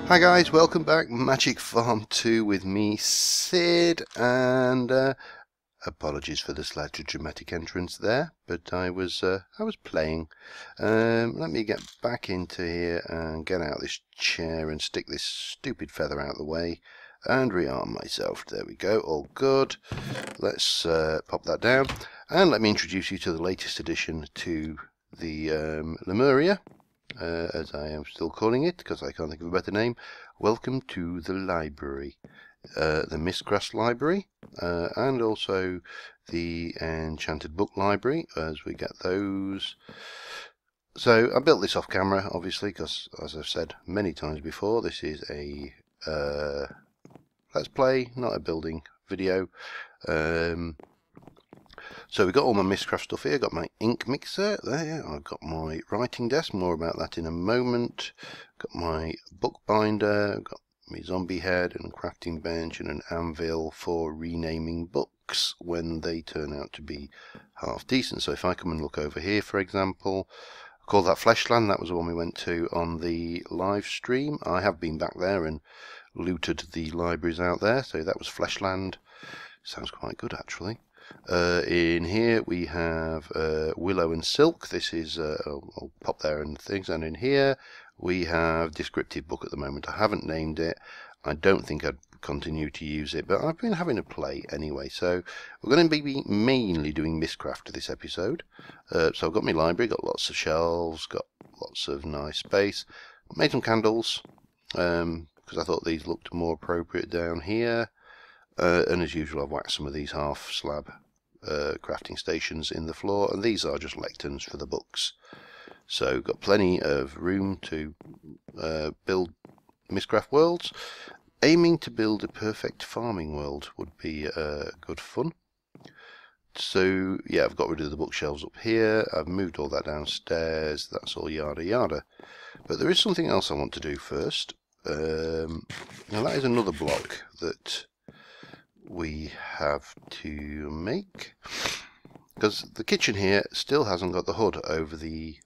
Hi guys, welcome back. Magic Farm 2 with me, Sid, and apologies for the slightly dramatic entrance there, but I was playing. Let me get back into here and get out this chair and stick this stupid feather out of the way and rearm myself. There we go, all good. Let's pop that down and let me introduce you to the latest addition to the Lemuria. As I am still calling it, because I can't think of a better name. Welcome to the library, the Mystcraft library, and also the Enchanted Book library, as we get those. So I built this off camera, obviously, because as I've said many times before, this is a let's play, not a building video. So we've got all my Mystcraft stuff here. Got my ink mixer there. I've got my writing desk. More about that in a moment. Got my bookbinder. Got my zombie head and a crafting bench and an anvil for renaming books when they turn out to be half decent. So if I come and look over here, for example, I call that Fleshland. That was the one we went to on the live stream. I have been back there and looted the libraries out there. So that was Fleshland. Sounds quite good, actually. In here we have Willow and Silk. This is I'll pop there and things. And in here we have descriptive book at the moment. I haven't named it. I don't think I'd continue to use it, but I've been having a play anyway. So we're going to be mainly doing Mystcraft this episode. So I've got my library, got lots of shelves, got lots of nice space. Made some candles because I thought these looked more appropriate down here. And as usual, I've whacked some of these half slab crafting stations in the floor, and these are just lecterns for the books. So got plenty of room to build Mystcraft worlds. Aiming to build a perfect farming world would be good fun. So yeah, I've got rid of the bookshelves up here. I've moved all that downstairs. That's all yada yada. But there is something else I want to do first. Now that is another block that we have to make, because the kitchen here still hasn't got the hood over the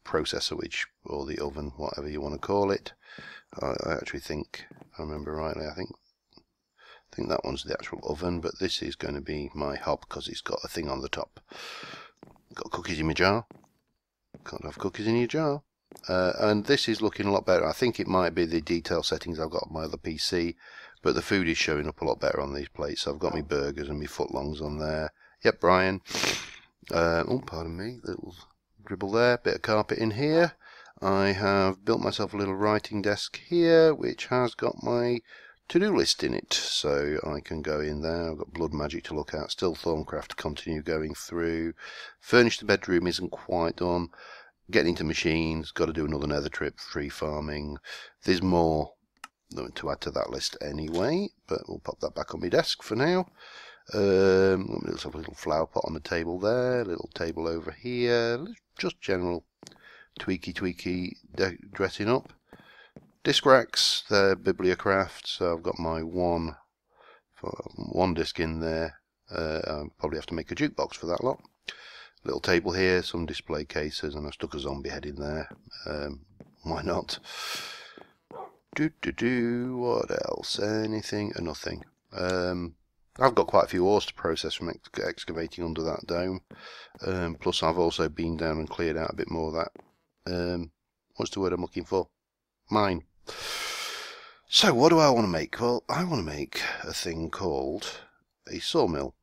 processor, or the oven, whatever you want to call it. I actually think, if I remember rightly, I think that one's the actual oven, but this is going to be my hob because it's got a thing on the top. Got cookies in my jar. Can't have cookies in your jar. And this is looking a lot better. I think it might be the detail settings I've got on my other PC, but the food is showing up a lot better on these plates. So I've got my burgers and my footlongs on there. Yep, Brian. Oh, pardon me. Little dribble there. Bit of carpet in here. I have built myself a little writing desk here, which has got my to-do list in it. So I can go in there. I've got blood magic to look at. Still Thorncraft to continue going through. Furnish the bedroom isn't quite done. Getting into machines. Got to do another nether trip. Free farming. There's more to add to that list anyway, but we'll pop that back on my desk for now. Let's have a little flower pot on the table there, little table over here, just general tweaky dressing up. Disc racks, they're Bibliocraft, so I've got my one disc in there. I'll probably have to make a jukebox for that lot. Little table here, some display cases, and I stuck a zombie head in there. Why not? What else? Anything? Nothing. I've got quite a few ores to process from excavating under that dome. Plus I've also been down and cleared out a bit more of that. What's the word I'm looking for? Mine. So what do I want to make? Well, I want to make a thing called a sawmill.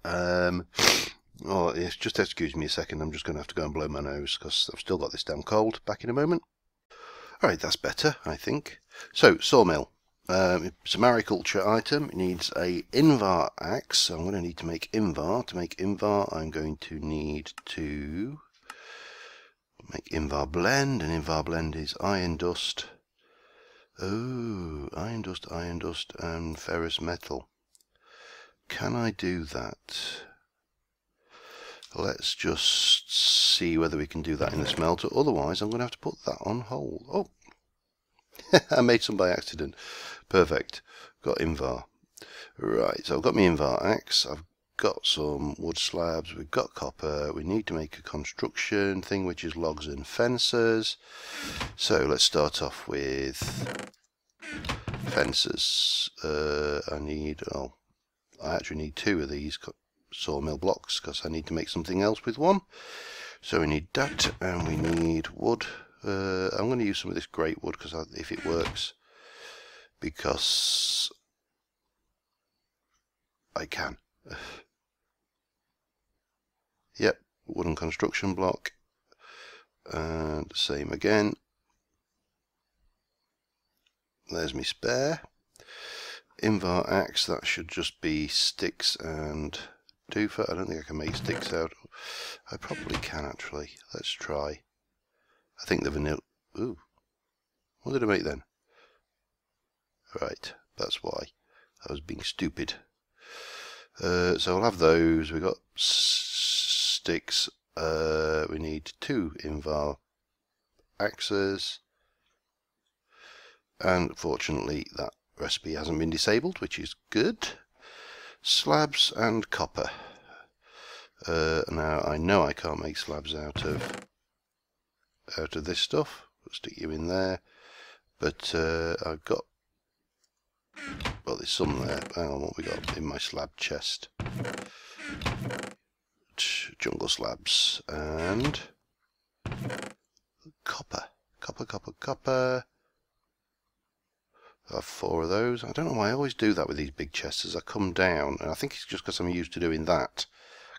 Oh, yes, just excuse me a second. I'm just going to have to go and blow my nose because I've still got this damn cold. Back in a moment. Alright, that's better, I think. So, sawmill. It's a Mariculture item. It needs a Invar axe. So I'm going to need to make Invar. To make Invar, I'm going to need to make Invar blend. And Invar blend is iron dust. Oh, iron dust, and ferrous metal. Can I do that? Let's just see whether we can do that in the smelter. Otherwise, I'm going to have to put that on hold. Oh, I made some by accident. Perfect. Got Invar. Right, so I've got my Invar axe. I've got some wood slabs, we've got copper, we need to make a construction thing which is logs and fences. So let's start off with fences. I actually need 2 of these sawmill blocks because I need to make something else with one. So we need that, and we need wood. I'm going to use some of this great wood because if it works, because I can. Yep, wooden construction block, and same again. There's my spare. Invar axe, that should just be sticks and doofer. I don't think I can make sticks out. I probably can actually. Let's try. I think the vanilla. Ooh, what did I make then? Right, that's why. I was being stupid. So I'll have those. We've got sticks. We need 2 Invar axes. And fortunately that recipe hasn't been disabled, which is good. Slabs and copper. Now I know I can't make slabs out of this stuff. I'll stick you in there. But I've got, well, there's some there. Hang on, what we got in my slab chest? Jungle slabs and copper. Copper. I have 4 of those. I don't know why I always do that with these big chests as I come down, and I think it's just because I'm used to doing that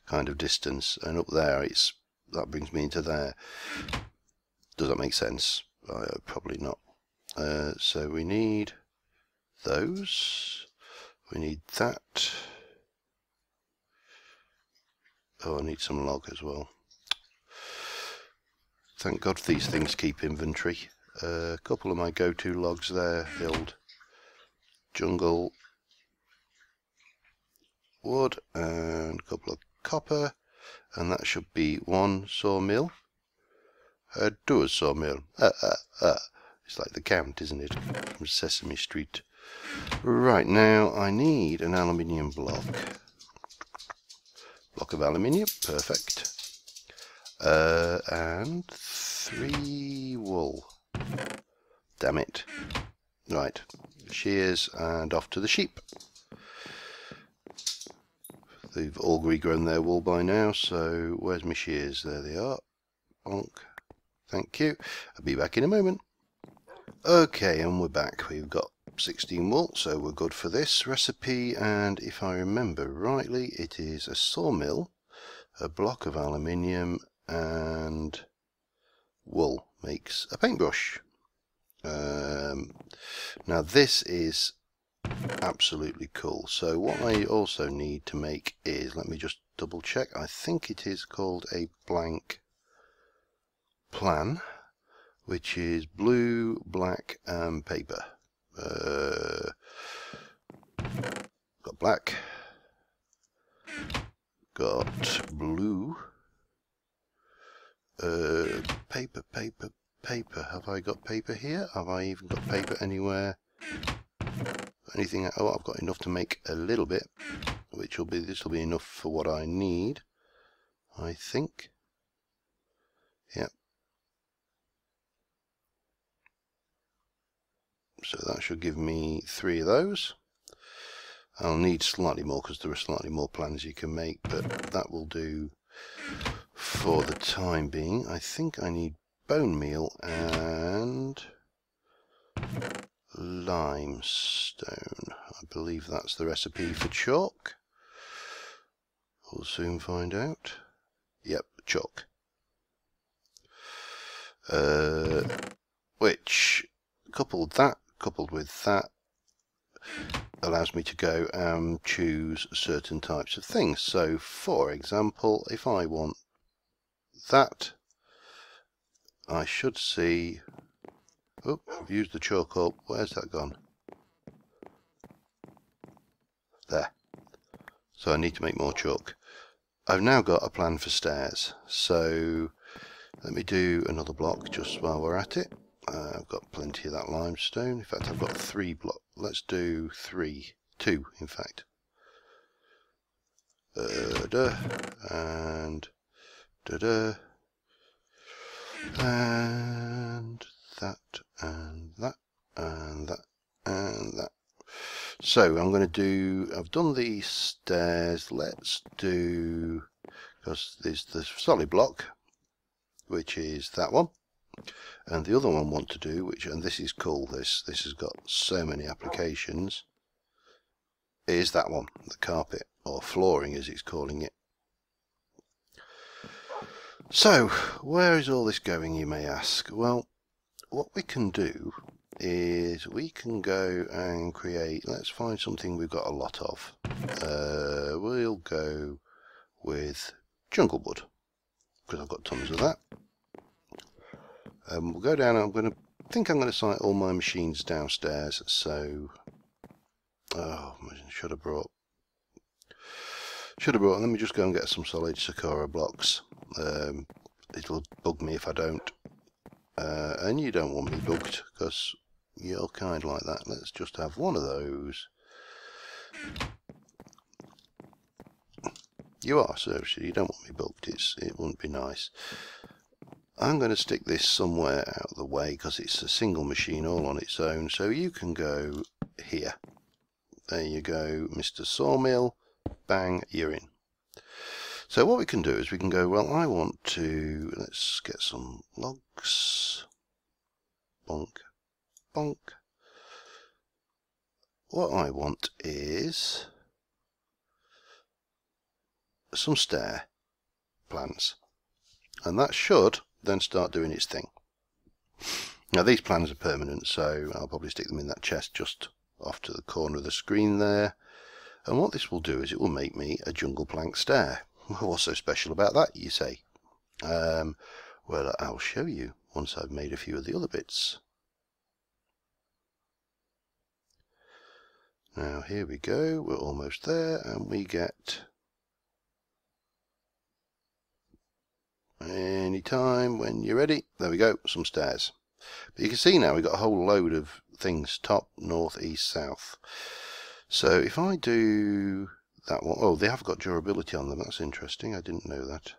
kind of distance, and up there that brings me into there. Does that make sense? Probably not. So we need those. We need that. Oh, I need some log as well. Thank God these things keep inventory. A couple of my go-to logs there, the old jungle wood, and a couple of copper, and that should be 1 sawmill. Do a sawmill. It's like the Count, isn't it, from Sesame Street. Right, now I need an aluminium block. Block of aluminium, perfect. And 3 wool. Damn it. Right, shears and off to the sheep. They've all regrown their wool by now, so where's my shears? There they are. Bonk. Thank you. I'll be back in a moment. Okay, and we're back. We've got 16 wool, so we're good for this recipe, and if I remember rightly, it is a sawmill, a block of aluminium, and wool makes a paintbrush. Now this is absolutely cool. So what I also need to make is, let me just double check, I think it is called a blank plan, which is blue, black and paper. Got black, got blue, paper. Have I got paper here? Have I even got paper anywhere? Anything? Oh, I've got enough to make a little bit, which will be, this will be enough for what I need, I think. Yep. So that should give me 3 of those. I'll need slightly more because there are slightly more plans you can make, but that will do for the time being. I think I need bone meal and limestone. I believe that's the recipe for chalk. We'll soon find out. Yep, chalk. Which, coupled with that, allows me to go and choose certain types of things. So, for example, if I want that, I should see... Oh, I've used the chalk up. Where's that gone? There. So I need to make more chalk. I've now got a plan for stairs. So let me do another block just while we're at it. I've got plenty of that limestone. In fact, I've got 3 blocks. Let's do 2 in fact. and da-da, and that, and that, and that, and that. So I'm going to do, I've done the stairs, let's do, because there's the solid block, which is that one, and the other one I want to do, which, and this is cool, this has got so many applications, is that one, the carpet, or flooring as it's calling it. So, where is all this going, you may ask? Well, what we can do is we can go and create, let's find something we've got a lot of. We'll go with jungle wood, because I've got tons of that. We'll go down, I'm going to site all my machines downstairs, so, oh, should have brought, let me just go and get some solid Sakura blocks. It'll bug me if I don't. And you don't want me bugged, because you're kind like that. Let's just have one of those. You are, seriously, you don't want me bugged. It wouldn't be nice. I'm going to stick this somewhere out of the way, because it's a single machine all on its own, so you can go here. There you go, Mr. Sawmill. Bang, you're in. So what we can do is we can go, well, I want to, let's get some logs. Bonk, bonk. What I want is some stair plans. And that should then start doing its thing. Now these plans are permanent, so I'll probably stick them in that chest just off to the corner of the screen there. And what this will do is it will make me a jungle plank stair. What's so special about that, you say? Well, I'll show you once I've made a few of the other bits. Now here we go, we're almost there, and we get any time when you're ready. There we go, some stairs. But you can see now we've got a whole load of things, top, north, east, south. So if I do that one, oh, they have got durability on them, that's interesting, I didn't know that.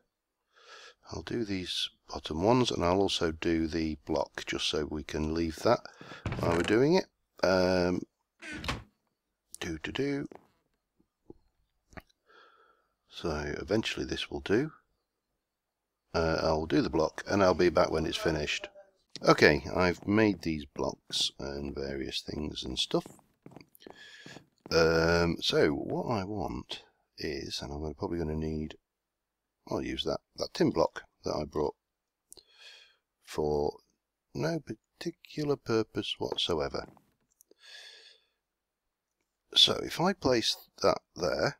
I'll do these bottom ones, and I'll also do the block, just so we can leave that while we're doing it. So eventually this will do. I'll do the block, and I'll be back when it's finished. Okay, I've made these blocks and various things and stuff. So what I want is, and I'm probably going to need, I'll use that tin block that I brought for no particular purpose whatsoever. So if I place that there,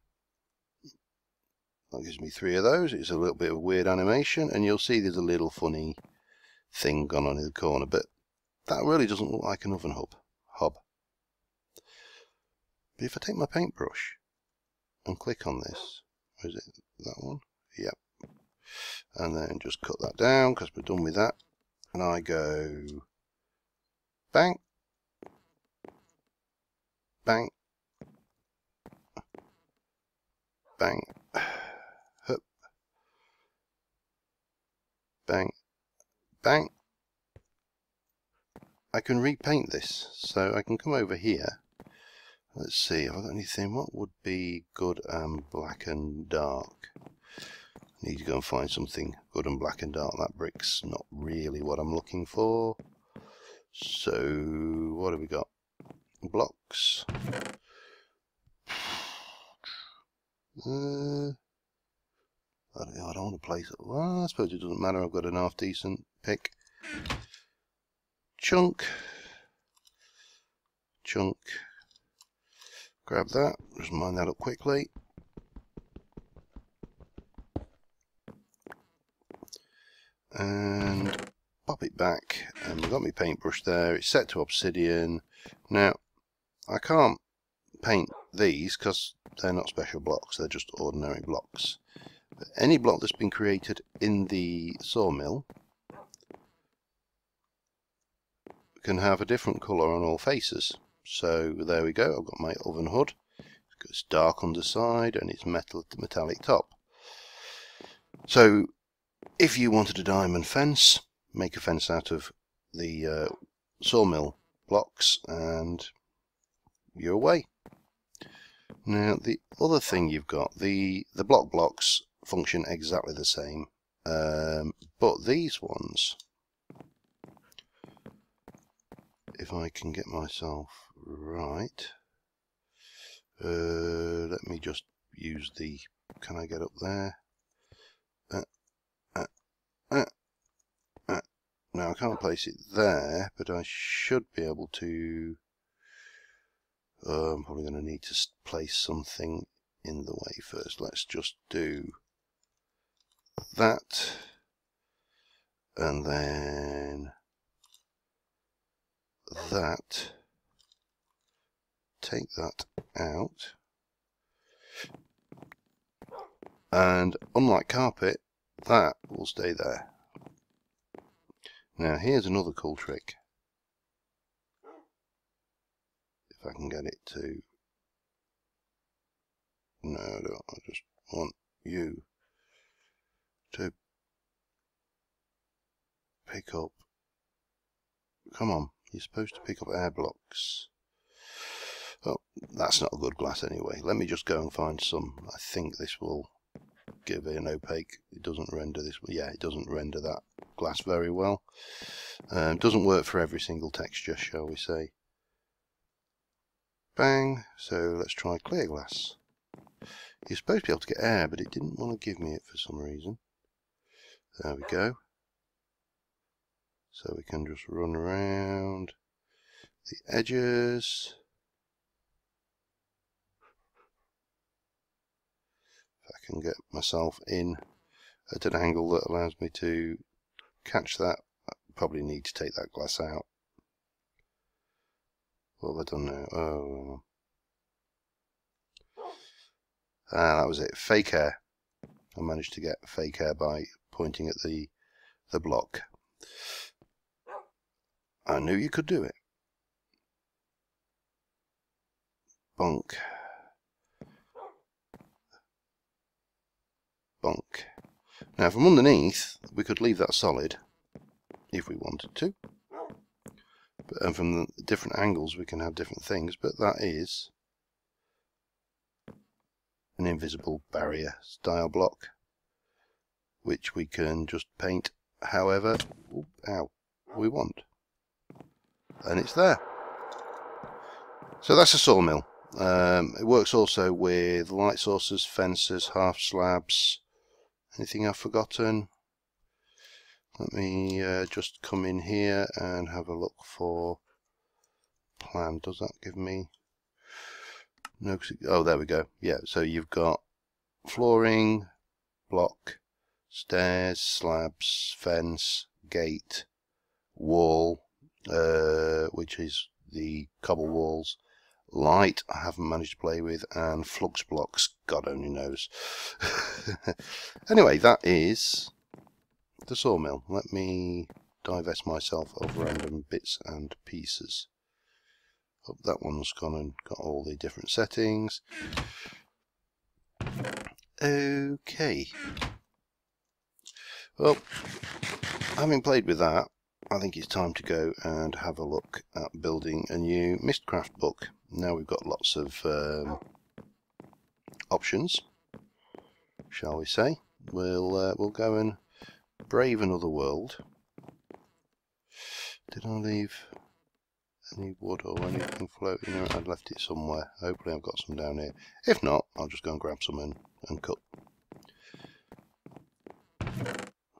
that gives me 3 of those. It's a little bit of a weird animation, and you'll see there's a little funny thing gone on in the corner, but that really doesn't look like an oven hob. But if I take my paintbrush and click on this, or is it that one? Yep. And then just cut that down because we're done with that. And I go bang, bang, bang, hup, bang, bang. I can repaint this, so I can come over here. Let's see, have I got anything? What would be good and black and dark? I need to go and find something good and black and dark. That brick's not really what I'm looking for. So, what have we got? Blocks. I don't want to place it. Well, I suppose it doesn't matter. I've got an half decent pick. Chunk. Grab that, just mine that up quickly. And pop it back. And we've got my paintbrush there. It's set to obsidian. Now, I can't paint these because they're not special blocks, they're just ordinary blocks. But any block that's been created in the sawmill can have a different colour on all faces. So there we go, I've got my oven hood. It's dark underside and it's metallic top. So if you wanted a diamond fence, make a fence out of the sawmill blocks and you're away. Now the other thing you've got, the block blocks function exactly the same, but these ones, if I can get myself right, let me just use the, can I get up there? Now I can't place it there, but I should be able to. I'm probably going to need to place something in the way first. Let's just do that, and then that. Take that out, and unlike carpet, that will stay there. Now here's another cool trick. If I can get it to, no, I don't. I just want you to pick up, come on, you're supposed to pick up air blocks. Oh, that's not a good glass anyway. Let me just go and find some. I think this will give it an opaque. It doesn't render this. Yeah, it doesn't render that glass very well. Doesn't work for every single texture, shall we say. Bang. So let's try clear glass. You're supposed to be able to get air, but it didn't want to give me it for some reason. There we go. So we can just run around the edges. If I can get myself in at an angle that allows me to catch that, I probably need to take that glass out. What have I done now? Oh, that was it. Fake hair. I managed to get fake hair by pointing at the block. I knew you could do it. Bonk. Bonk. Now from underneath we could leave that solid if we wanted to, and from the different angles we can have different things, but that is an invisible barrier style block which we can just paint however we want, and it's there. So that's a sawmill. It works also with light sources, fences, half slabs. Anything I've forgotten? Let me just come in here and have a look for plan. Does that give me? No. Oh, there we go. Yeah. So you've got flooring, block, stairs, slabs, fence, gate, wall, which is the cobble walls. Light I haven't managed to play with, and flux blocks, God only knows. Anyway, that is the sawmill. Let me divest myself of random bits and pieces. Oh, that one's gone and got all the different settings. Okay. Well, having played with that, I think it's time to go and have a look at building a new Mystcraft book. Now we've got lots of options, shall we say. We'll go and brave another world. Did I leave any wood or anything floating around? I'd left it somewhere. Hopefully I've got some down here. If not, I'll just go and grab some and cut.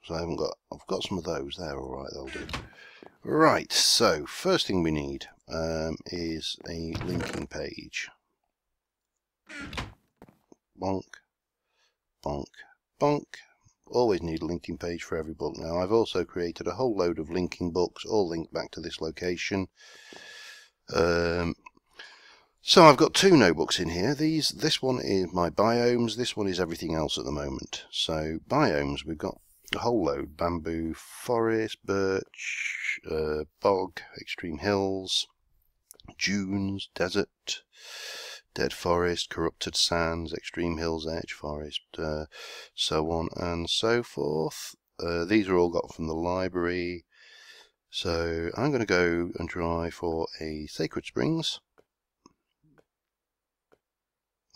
So I've got some of those there. All right, they'll do. Right, so first thing we need is a linking page. Bonk, bonk, bonk. Always need a linking page for every book. Now I've also created a whole load of linking books, all linked back to this location. So I've got two notebooks in here. This one is my biomes. This one is everything else at the moment. So biomes, we've got a whole load: bamboo forest, birch, bog, extreme hills, dunes, desert, dead forest, corrupted sands, extreme hills edge forest, so on and so forth. These are all got from the library. So I'm going to go and try for a Sacred Springs.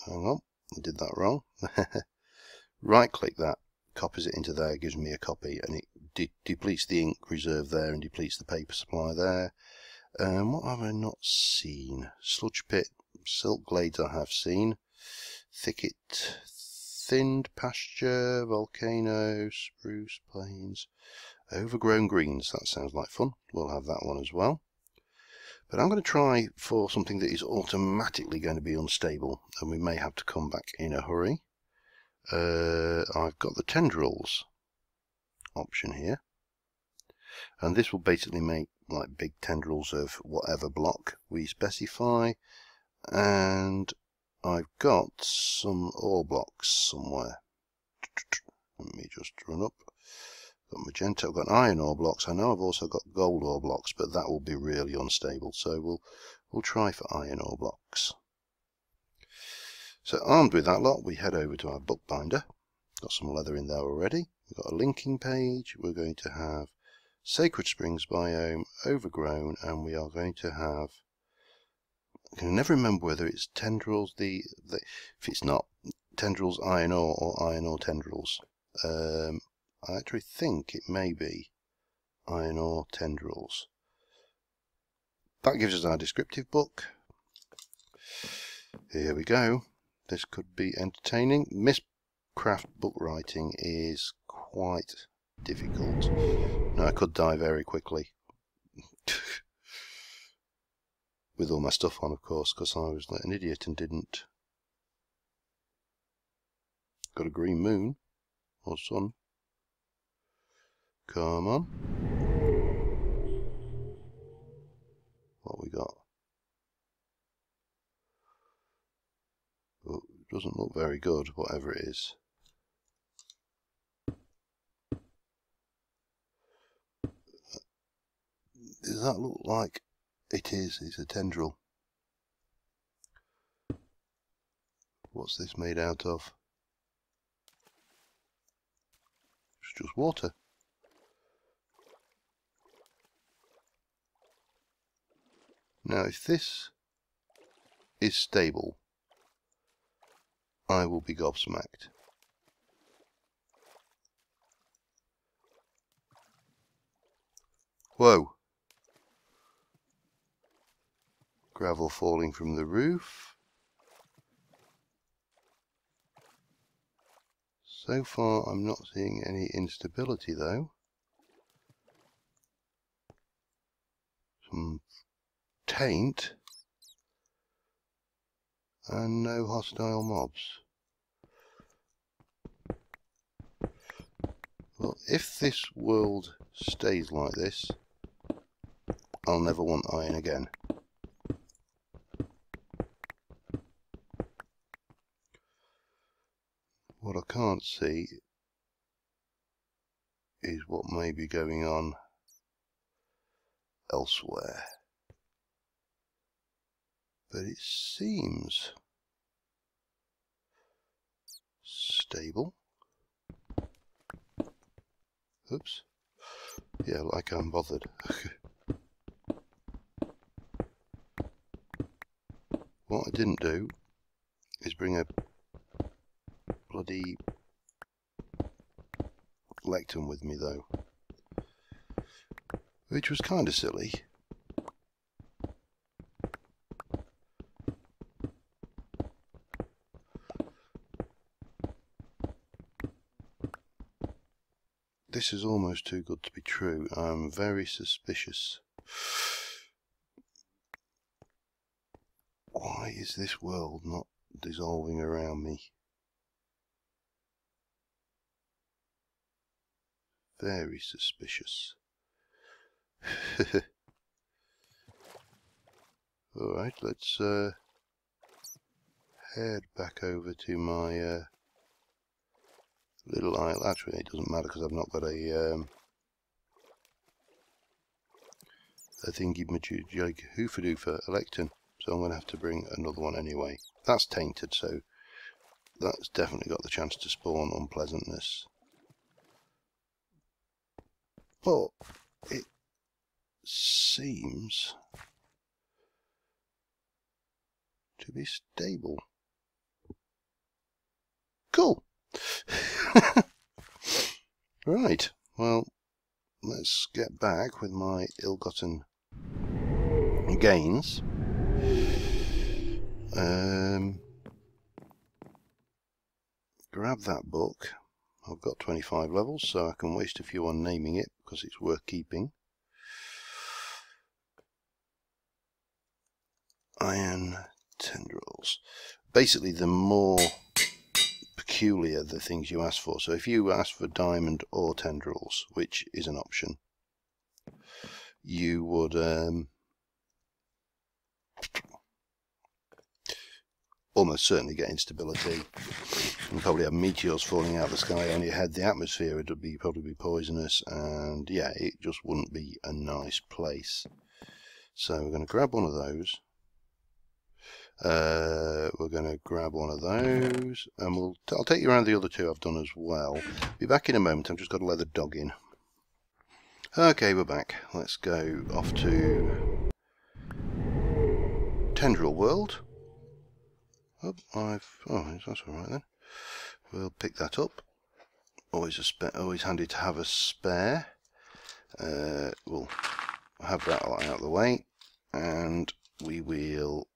Hang on, I did that wrong. Right click that, copies it into there, gives me a copy, and it depletes the ink reserve there and depletes the paper supply there. What have I not seen? Sludge pit, silk glades I have seen. Thicket, thinned pasture, volcano, spruce plains, overgrown greens. That sounds like fun. We'll have that one as well. But I'm going to try for something that is automatically going to be unstable, and we may have to come back in a hurry. I've got the Tendrils option here, and this will basically make like big tendrils of whatever block we specify. And I've got some ore blocks somewhere. Let me just run up. Got magenta, I've got iron ore blocks. I know I've also got gold ore blocks, but that will be really unstable, so we'll try for iron ore blocks. So armed with that lot, we head over to our bookbinder. Got some leather in there already. We've got a linking page. We're going to have Sacred Springs biome, overgrown, and we are going to have, I can never remember whether it's Tendrils, if it's not, Tendrils iron ore or iron ore Tendrils. I actually think it may be iron ore Tendrils. That gives us our descriptive book. Here we go. This could be entertaining. Mystcraft book writing is quite difficult. Now, I could die very quickly. With all my stuff on, of course, because I was like an idiot and didn't. Got a green moon or sun. Come on. What we got? Oh, it doesn't look very good, whatever it is. Does that look like it is? It's a tendril. What's this made out of? It's just water. Now, if this is stable, I will be gobsmacked. Whoa! Gravel falling from the roof. So far, I'm not seeing any instability, though. Some taint and no hostile mobs. Well, if this world stays like this, I'll never want iron again. What I can't see is what may be going on elsewhere. But it seems stable. Oops. Yeah, like I'm bothered. What I didn't do is bring a bloody lectern with me, though. Which was kind of silly. This is almost too good to be true. I'm very suspicious. Why is this world not dissolving around me? Very suspicious. Alright, let's head back over to my little isle. Actually, it doesn't matter because I've not got a thingy majig hoofadoo for a lectern. so I'm going to have to bring another one anyway. That's tainted, so that's definitely got the chance to spawn unpleasantness. But it seems to be stable. Cool. Right, well, let's get back with my ill-gotten gains. Grab that book. I've got 25 levels, so I can waste a few on naming it because it's worth keeping. Iron tendrils. Basically, the more peculiar the things you ask for. So if you ask for diamond or tendrils, which is an option, you would almost certainly get instability and probably have meteors falling out of the sky on your head. The atmosphere would probably be poisonous, and yeah, it just wouldn't be a nice place. So we're going to grab one of those. We're going to grab one of those, and I'll take you around the other two I've done as well. Be back in a moment. I've just got to let the dog in. Okay, we're back. Let's go off to Tendril World. Oh, that's all right then. We'll pick that up. Always handy to have a spare. We'll have that out of the way, and we will.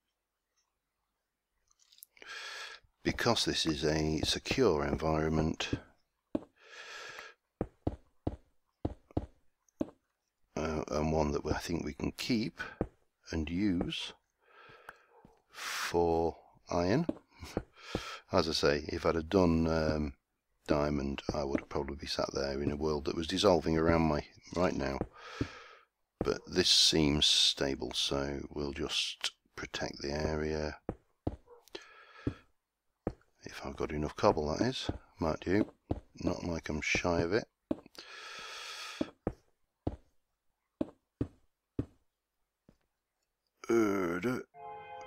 Because this is a secure environment, and one that I think we can keep and use for iron. As I say, if I'd have done diamond, I would have probably be sat there in a world that was dissolving around me right now. But this seems stable, so we'll just protect the area. If I've got enough cobble, that is. Might do. Not like I'm shy of it.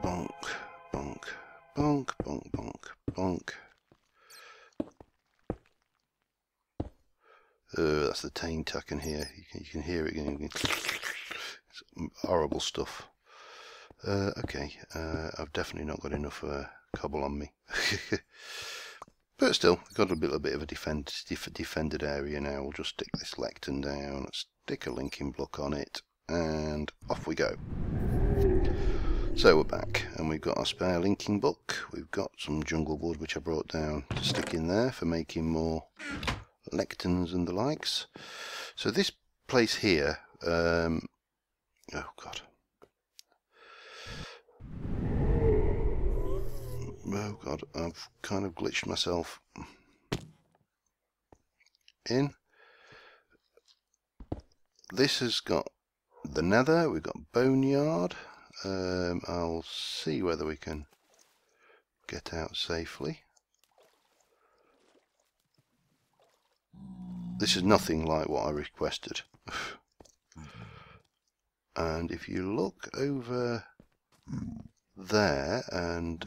Bonk, bonk, bonk, bonk, bonk, bonk. That's the taint I can hear. You can hear it again. It's horrible stuff. Okay, I've definitely not got enough cobble on me. But still, we've got a little bit of a defended area now. We'll just stick this lectern down, stick a linking block on it, and off we go. So we're back, and we've got our spare linking book. We've got some jungle wood which I brought down to stick in there for making more lecterns and the likes. So this place here, oh god. Oh god, I've kind of glitched myself in. This has got the nether, we've got boneyard. I'll see whether we can get out safely. This is nothing like what I requested. And if you look over there and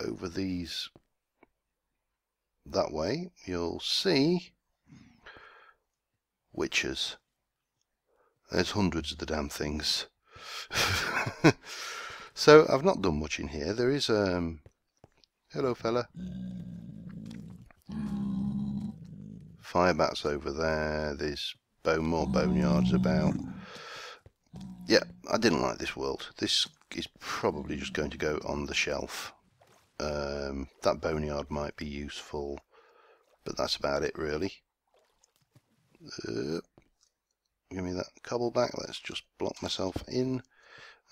over these that way, you'll see witches. There's hundreds of the damn things. So I've not done much in here. There is hello fella. Fire bats over there. There's more boneyards about. Yeah, I didn't like this world. This is probably just going to go on the shelf. That boneyard might be useful, but that's about it really. Give me that cobble back. Let's just block myself in,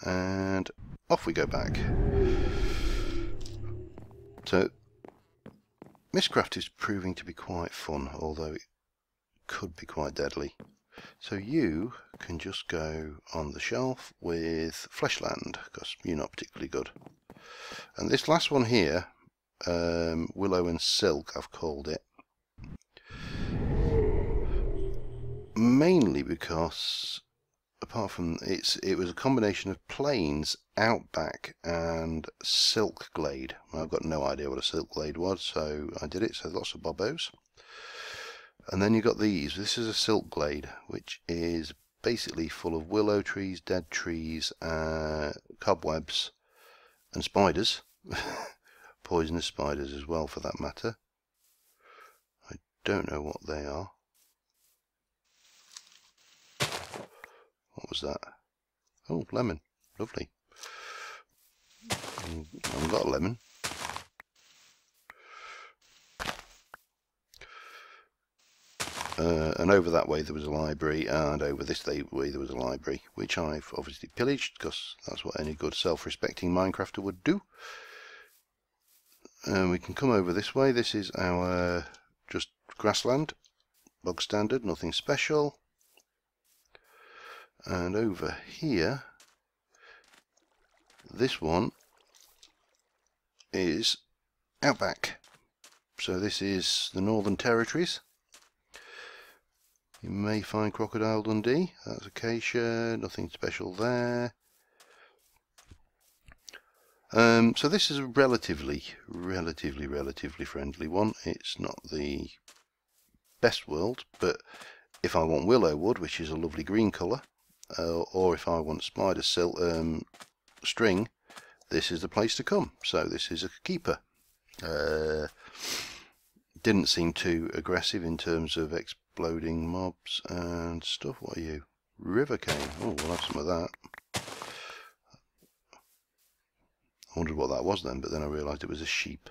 and off we go back. So Mystcraft is proving to be quite fun, although it could be quite deadly. So you can just go on the shelf with Fleshland, because you're not particularly good. And this last one here, Willow and Silk, I've called it. Mainly because, apart from it was a combination of plains, outback, and silk glade. Well, I've got no idea what a silk glade was, so I did it. So lots of bobbos. And then you got these. This is a silk glade, which is basically full of willow trees, dead trees, cobwebs, and spiders. Poisonous spiders as well, for that matter. I don't know what they are. What was that? Oh, lemon. Lovely. I haven't got a lemon. And over that way there was a library, and over this way there was a library, which I've obviously pillaged, because that's what any good self-respecting Minecrafter would do. We can come over this way. This is our just grassland, bog standard, nothing special. And over here, this one is outback. So this is the Northern Territories. You may find Crocodile Dundee. That's acacia, nothing special there. So this is a relatively friendly one. It's not the best world, but if I want willow wood, which is a lovely green colour, or if I want spider silk string, this is the place to come. So this is a keeper. Didn't seem too aggressive in terms of exploding mobs and stuff. What are you? River cane. Oh, we'll have some of that. I wondered what that was then, but then I realised it was a sheep.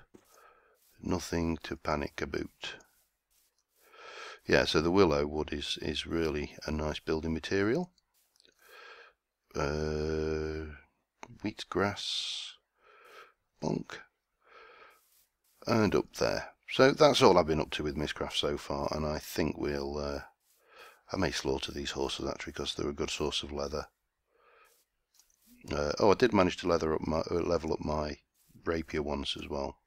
Nothing to panic about. Yeah, so the willow wood is really a nice building material. Wheat grass, bonk, and up there. So that's all I've been up to with Mystcraft so far, and I think we'll I may slaughter these horses actually, because they're a good source of leather. Oh, I did manage to level up my rapier once as well,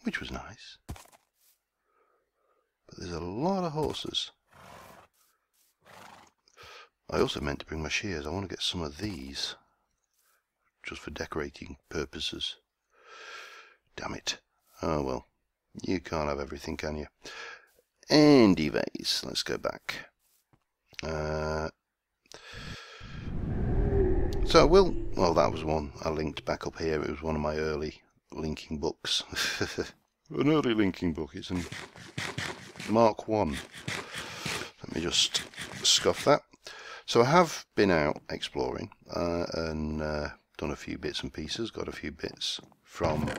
which was nice. But there's a lot of horses. I also meant to bring my shears. I want to get some of these, just for decorating purposes. Damn it. Oh well, you can't have everything, can you? Anyways, let's go back. So well, that was one I linked back up here. It was one of my early linking books. An early linking book. It's in Mark 1. Let me just scuff that. So I have been out exploring and done a few bits and pieces. Got a few bits from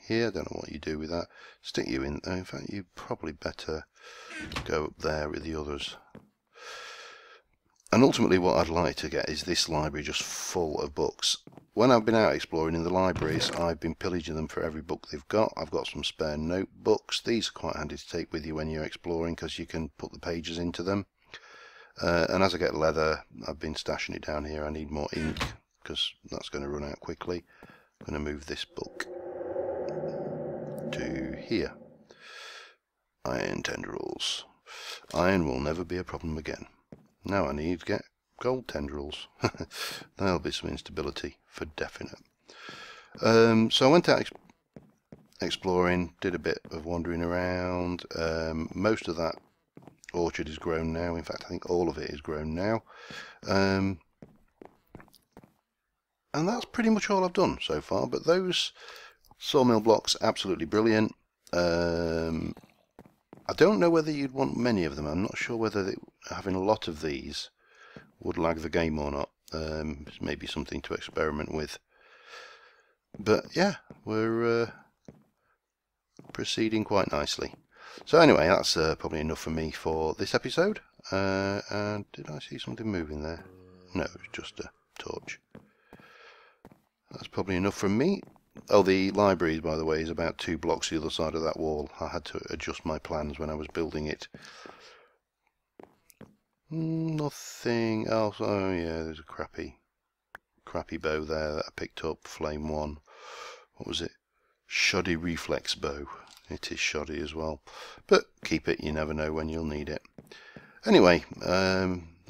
here. Don't know what you do with that. Stick you in. In fact, you probably better go up there with the others. And ultimately what I'd like to get is this library just full of books. When I've been out exploring in the libraries, I've been pillaging them for every book they've got. I've got some spare notebooks. These are quite handy to take with you when you're exploring, because you can put the pages into them. And as I get leather, I've been stashing it down here. I need more ink, because that's going to run out quickly. I'm going to move this book to here. Iron tendrils. Iron will never be a problem again. Now I need to get gold tendrils. There'll be some instability for definite. So I went out exploring, did a bit of wandering around. Most of that orchard is grown now. In fact, I think all of it is grown now. And that's pretty much all I've done so far. But those sawmill blocks, absolutely brilliant. I don't know whether you'd want many of them. I'm not sure whether having a lot of these would lag the game or not. It's maybe something to experiment with. But yeah, we're proceeding quite nicely. So anyway, that's probably enough for me for this episode. And did I see something moving there? No, it was just a torch. That's probably enough from me. Oh, the library, by the way, is about 2 blocks the other side of that wall. I had to adjust my plans when I was building it. Nothing else. Oh yeah, there's a crappy bow there that I picked up. Flame 1. What was it? Shoddy reflex bow. It is shoddy as well. But keep it, you never know when you'll need it. Anyway,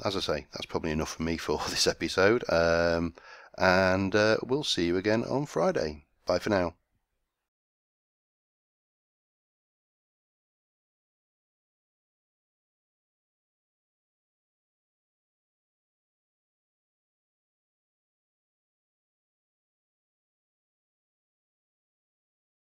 as I say, that's probably enough for me for this episode. And we'll see you again on Friday. Bye for now.